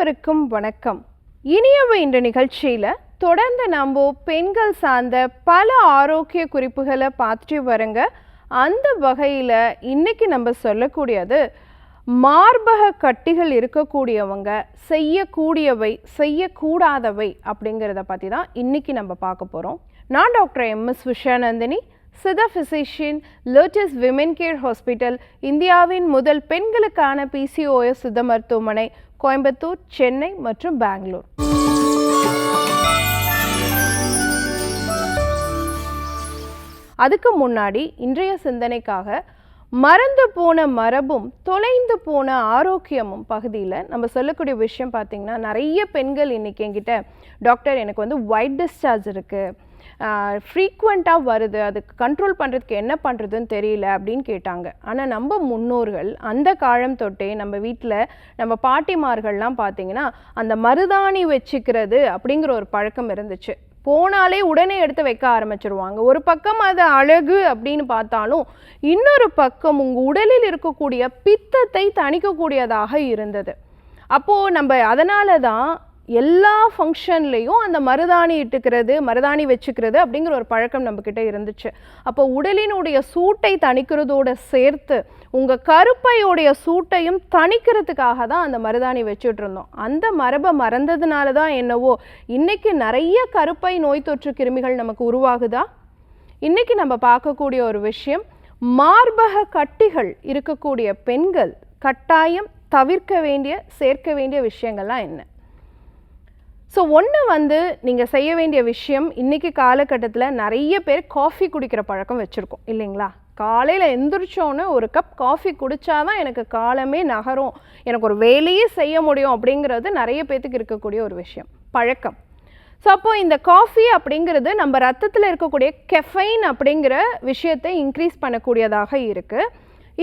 அனைவருக்கும் வணக்கம். இனியவை என்ற நிகழ்ச்சியில் தொடர்ந்து நம்ம பெண்கள் சார்ந்த பல ஆரோக்கிய குறிப்புகளை பார்த்துட்டு வரங்க. அந்த வகையில் இன்னைக்கு நம்ம சொல்லக்கூடியது மார்பக கட்டிகள் இருக்கக்கூடியவங்க செய்யக்கூடியவை செய்யக்கூடாதவை அப்படிங்கிறத பற்றி தான் இன்னைக்கு நம்ம பார்க்க போகிறோம். நான் doctor MS Vishanandhini, Siddha physician, Lotus women care hospital, இந்தியாவின் முதல் பெண்களுக்கான PCOS சித்த மருத்துவமனை, கோயம்புத்தூர், சென்னை மற்றும் பெங்களூர். அதுக்கு முன்னாடி இன்றைய சிந்தனைக்காக மறந்து போன மரபும் தொலைந்து போன ஆரோக்கியமும் பகுதியில் நம்ம சொல்லக்கூடிய விஷயம் பார்த்திங்கன்னா, நிறைய பெண்கள் இன்றைக்கி என்கிட்ட டாக்டர் எனக்கு வந்து ஒயிட் டிஸ்சார்ஜ் இருக்குது, ஃப்ரீக்வெண்ட்டாக வருது, அதுக்கு கண்ட்ரோல் பண்ணுறதுக்கு என்ன பண்ணுறதுன்னு தெரியல அப்படின்னு கேட்டாங்க. ஆனால் நம்ம முன்னோர்கள் அந்த காலம் தொட்டே நம்ம வீட்டில் நம்ம பாட்டிமார்கள்லாம் பார்த்திங்கன்னா அந்த மருதாணி வச்சுக்கிறது அப்படிங்கிற ஒரு பழக்கம் இருந்துச்சு. போனாலே உடனே எடுத்து வைக்க ஆரம்பிச்சிருவாங்க. ஒரு பக்கம் அது அழகு அப்படின்னு பார்த்தாலும் இன்னொரு பக்கம் உங்கள் உடலில் இருக்கக்கூடிய பித்தத்தை தணிக்கக்கூடியதாக இருந்தது. அப்போது நம்ம அதனால தான் எல்லா ஃபங்க்ஷன்லேயும் அந்த மருதாணி இட்டுக்கிறது, மருதாணி வச்சுக்கிறது அப்படிங்கிற ஒரு பழக்கம் நம்மக்கிட்ட இருந்துச்சு. அப்போ உடலினுடைய சூட்டை தணிக்கிறதோடு சேர்த்து உங்கள் கருப்பையோடைய சூட்டையும் தணிக்கிறதுக்காக தான் அந்த மருதாணி வச்சுட்டு இருந்தோம். அந்த மரபை மறந்ததுனால தான் என்னவோ இன்றைக்கி நிறைய கருப்பை நோய் தொற்று கிருமிகள் நமக்கு உருவாகுதா? இன்றைக்கி நம்ம பார்க்கக்கூடிய ஒரு விஷயம், மார்பக கட்டிகள் இருக்கக்கூடிய பெண்கள் கட்டாயம் தவிர்க்க வேண்டிய சேர்க்க வேண்டிய விஷயங்கள்லாம் என்ன? ஸோ ஒன்று வந்து நீங்கள் செய்ய வேண்டிய விஷயம், இன்றைக்கி காலகட்டத்தில் நிறைய பேர் காஃபி குடிக்கிற பழக்கம் வச்சுருக்கோம் இல்லைங்களா? காலையில் எந்திரிச்சோன்னே ஒரு கப் காஃபி குடித்தாதான் எனக்கு காலமே நகரும், எனக்கு ஒரு வேலையே செய்ய முடியும் அப்படிங்கிறது நிறைய பேர்த்துக்கு இருக்கக்கூடிய ஒரு விஷயம், பழக்கம். ஸோ அப்போது இந்த காஃபி அப்படிங்கிறது நம்ம ரத்தத்தில் இருக்கக்கூடிய கெஃபைன் அப்படிங்கிற விஷயத்தை இன்க்ரீஸ் பண்ணக்கூடியதாக இருக்குது.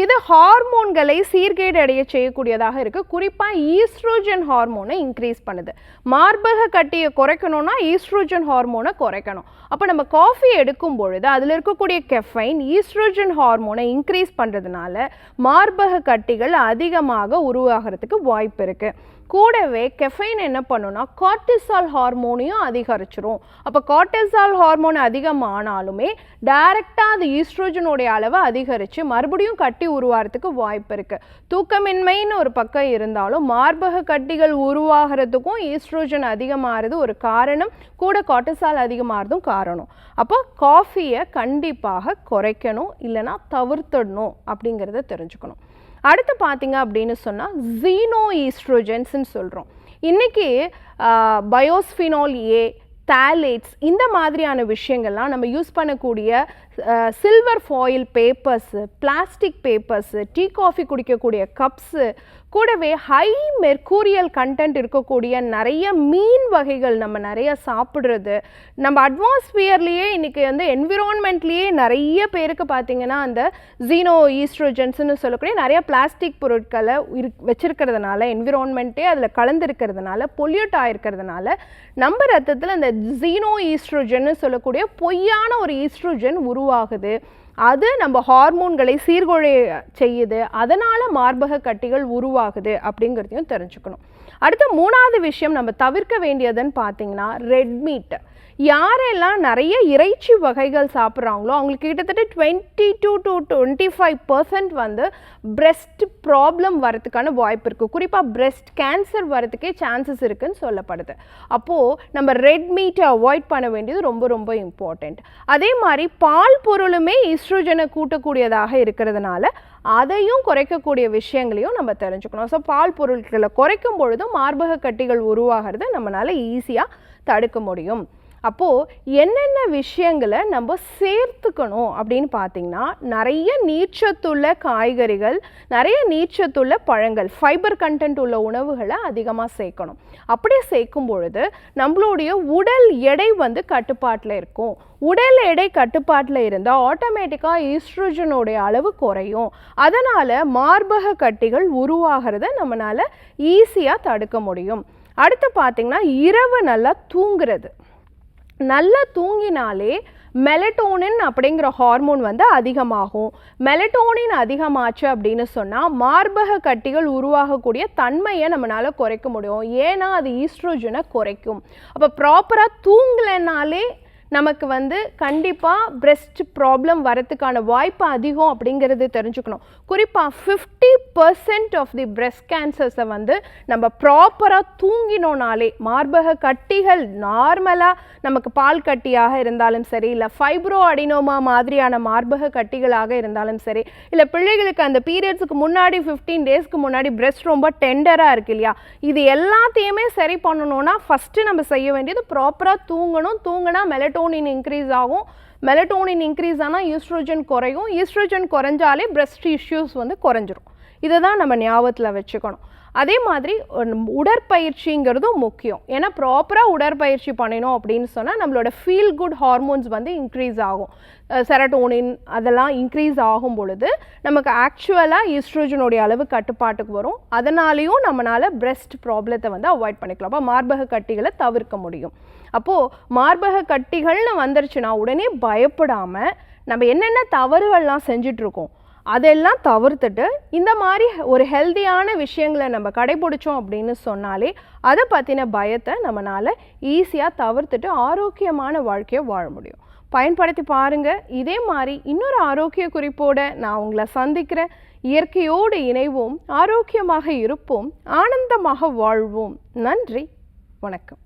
இது ஹார்மோன்களை சீர்கேடு அடைய செய்யக்கூடியதாக இருக்குது. குறிப்பாக ஈஸ்ட்ரோஜன் ஹார்மோனை இன்க்ரீஸ் பண்ணுது. மார்பக கட்டியை குறைக்கணும்னா ஈஸ்ட்ரோஜன் ஹார்மோனை குறைக்கணும். அப்போ நம்ம காஃபி எடுக்கும் பொழுது அதில் இருக்கக்கூடிய கெஃபைன் ஈஸ்ட்ரோஜன் ஹார்மோனை இன்க்ரீஸ் பண்ணுறதுனால மார்பக கட்டிகள் அதிகமாக உருவாகிறதுக்கு வாய்ப்பு இருக்குது. கூடவே கெஃபைன் என்ன பண்ணுன்னா கார்டிசால் ஹார்மோனையும் அதிகரிச்சிரும். அப்போ கார்டிசால் ஹார்மோன் அதிகமானாலுமே டைரெக்டாக அது ஈஸ்ட்ரோஜனுடைய அளவை அதிகரித்து மறுபடியும் கட்டி உருவாகிறதுக்கு வாய்ப்பு இருக்குது. தூக்கமின்மைன்னு ஒரு பக்கம் இருந்தாலும் மார்பக கட்டிகள் உருவாகிறதுக்கும் ஈஸ்ட்ரோஜன் அதிகமாகிறது ஒரு காரணம், கூட கார்டிசால் அதிகமாகிறதும் காரணம். அப்போ காஃபியை கண்டிப்பாக குறைக்கணும், இல்லைனா தவிர்த்துடணும் அப்படிங்கிறத தெரிஞ்சுக்கணும். அடுத்து பார்த்தீங்க அப்படின்னு சொன்னால் ஜீனோ ஈஸ்ட்ரோஜன்ஸ்ன்னு சொல்கிறோம். இன்றைக்கி பயோஸ்ஃபினால் ஏ, தாலேட்ஸ் இந்த மாதிரியான விஷயங்கள்லாம் நம்ம யூஸ் பண்ணக்கூடிய silver foil papers, plastic papers, tea coffee குடிக்கக்கூடிய கப்ஸு, கூடவே ஹை மெர்க்கூரியல் கண்டென்ட் இருக்கக்கூடிய நிறைய மீன் வகைகள் நம்ம நிறைய சாப்பிட்றது, நம்ம அட்மாஸ்பியர்லேயே இன்றைக்கி வந்து என்விரான்மெண்ட்லேயே நிறைய பேருக்கு பார்த்திங்கன்னா அந்த ஜீனோ ஈஸ்ட்ரோஜன்ஸ்னு சொல்லக்கூடிய நிறைய பிளாஸ்டிக் பொருட்களை வச்சுருக்கிறதுனால, என்விரான்மெண்ட்டே அதில் கலந்துருக்கிறதுனால, பொல்யூட் ஆகிருக்கிறதுனால நம்ம ரத்தத்தில் அந்த ஜீனோ ஈஸ்ட்ரோஜன்னு சொல்லக்கூடிய பொய்யான ஒரு ஈஸ்ட்ரோஜன் உருவாகுது. அது நம்ம ஹார்மோன்களை சீர்குலைய செய்யுது, அதனால் மார்பக கட்டிகள் உருவாகுது அப்படிங்கிறதையும் தெரிஞ்சுக்கணும். அடுத்த மூணாவது விஷயம் நம்ம தவிர்க்க வேண்டியதுன்னு பார்த்தீங்கன்னா ரெட் மீட். யாரெல்லாம் நிறைய இறைச்சி வகைகள் சாப்பிட்றாங்களோ அவங்களுக்கு கிட்டத்தட்ட 22 to 25% வந்து பிரெஸ்ட் ப்ராப்ளம் வரதுக்கான வாய்ப்பு இருக்குது. குறிப்பாக பிரெஸ்ட் கேன்சர் வரதுக்கே சான்சஸ் இருக்குதுன்னு சொல்லப்படுது. அப்போது நம்ம ரெட் மீட்டை அவாய்ட் பண்ண வேண்டியது ரொம்ப ரொம்ப இம்பார்ட்டண்ட். அதே மாதிரி பால் பொருளுமே ஈஸ்ட்ரோஜனை கூட்டக்கூடியதாக இருக்கிறதுனால அதையும் குறைக்கக்கூடிய விஷயங்களையும் நம்ம தெரிஞ்சுக்கணும். ஸோ பால் பொருட்களை குறைக்கும் பொழுதும் மார்பக கட்டிகள் உருவாகிறது நம்மளால் ஈஸியாக தடுக்க முடியும். அப்போது என்னென்ன விஷயங்களை நம்ம சேர்த்துக்கணும் அப்படின்னு பார்த்திங்கன்னா, நிறைய நீர்ச்சத்துள்ள காய்கறிகள், நிறைய நீர்ச்சத்துள்ள பழங்கள், ஃபைபர் கண்டென்ட் உள்ள உணவுகளை அதிகமாக சேர்க்கணும். அப்படியே சேர்க்கும் பொழுது நம்மளுடைய உடல் எடை வந்து கட்டுப்பாட்டில் இருக்கும். உடல் எடை கட்டுப்பாட்டில் இருந்தால் ஆட்டோமேட்டிக்காக ஈஸ்ட்ரோஜனுடைய அளவு குறையும். அதனால் மார்பக கட்டிகள் உருவாகிறத நம்மளால் ஈஸியாக தடுக்க முடியும். அடுத்து பார்த்திங்கன்னா இரவு நல்லா தூங்குறது. நல்லா தூங்கினாலே மெலட்டோனின் அப்படிங்கிற ஹார்மோன் வந்து அதிகமாகும். மெலட்டோனின் அதிகமாச்சு அப்படின்னு சொன்னால் மார்பக கட்டிகள் உருவாகக்கூடிய தன்மையை நம்மளால குறைக்க முடியும். ஏன்னா அது ஈஸ்ட்ரோஜனை குறைக்கும். அப்போ ப்ராப்பராக தூங்கலைனாலே நமக்கு வந்து கண்டிப்பாக பிரெஸ்ட் ப்ராப்ளம் வரத்துக்கான வாய்ப்பு அதிகம் அப்படிங்கிறது தெரிஞ்சுக்கணும். குறிப்பாக 50% ஆஃப் தி பிரெஸ்ட் கேன்சர்ஸை வந்து நம்ம ப்ராப்பராக தூங்கினோனாலே, மார்பக கட்டிகள் நார்மலாக நமக்கு பால் கட்டியாக இருந்தாலும் சரி, இல்லை ஃபைப்ரோ அடினோமா மாதிரியான மார்பக கட்டிகளாக இருந்தாலும் சரி, இல்லை பிள்ளைகளுக்கு அந்த பீரியட்ஸுக்கு முன்னாடி 15 டேஸ்க்கு முன்னாடி பிரெஸ்ட் ரொம்ப டெண்டராக இருக்கு இல்லையா, இது எல்லாத்தையுமே சரி பண்ணணும்னா ஃபஸ்ட்டு நம்ம செய்ய வேண்டியது ப்ராப்பராக தூங்கணும். தூங்கினா மெலட்டோனின் இன்க்ரீஸ் ஆகும். மெலட்டோனின் இன்க்ரீஸ் ஆனால் ஈஸ்ட்ரோஜன் குறையும். ஈஸ்ட்ரோஜன் குறைஞ்சாலே பிரெஸ்ட் இஷ்யூஸ் வந்து குறைஞ்சிரும். இதை தான் நம்ம ஞாபகத்தில் வச்சுக்கணும். அதே மாதிரி உடற்பயிற்சிங்கிறதும் முக்கியம். ஏன்னா ப்ராப்பராக உடற்பயிற்சி பண்ணினோம் அப்படின்னு சொன்னால் நம்மளோட ஃபீல் குட் ஹார்மோன்ஸ் வந்து இன்க்ரீஸ் ஆகும். செரட்டோனின் அதெல்லாம் இன்க்ரீஸ் ஆகும் பொழுது நமக்கு ஆக்சுவலாக ஈஸ்ட்ரோஜனுடைய அளவு கட்டுப்பாட்டுக்கு வரும். அதனாலேயும் நம்மளால் பிரெஸ்ட் ப்ராப்ளத்தை வந்து அவாய்ட் பண்ணிக்கலாம். அப்போ மார்பக கட்டிகளை தவிர்க்க முடியும். அப்போது மார்பக கட்டிகள்னு வந்துருச்சுன்னா உடனே பயப்படாமல் நம்ம என்னென்ன தவறுகள்லாம் செஞ்சிட்ருக்கோம் அதெல்லாம் தவிர்த்துட்டு இந்த மாதிரி ஒரு ஹெல்தியான விஷயங்களை நம்ம கடைபிடிச்சோம் அப்படின்னு சொன்னாலே அதை பற்றின பயத்தை நம்மளால் ஈஸியாக தவிர்த்துட்டு ஆரோக்கியமான வாழ்க்கையை வாழ முடியும். பயன்படுத்தி பாருங்கள். இதே மாதிரி இன்னொரு ஆரோக்கிய குறிப்போடு நான் உங்களை சந்திக்கிறேன். இயற்கையோடு இணைவோம், ஆரோக்கியமாக இருப்போம், ஆனந்தமாக வாழ்வோம். நன்றி, வணக்கம்.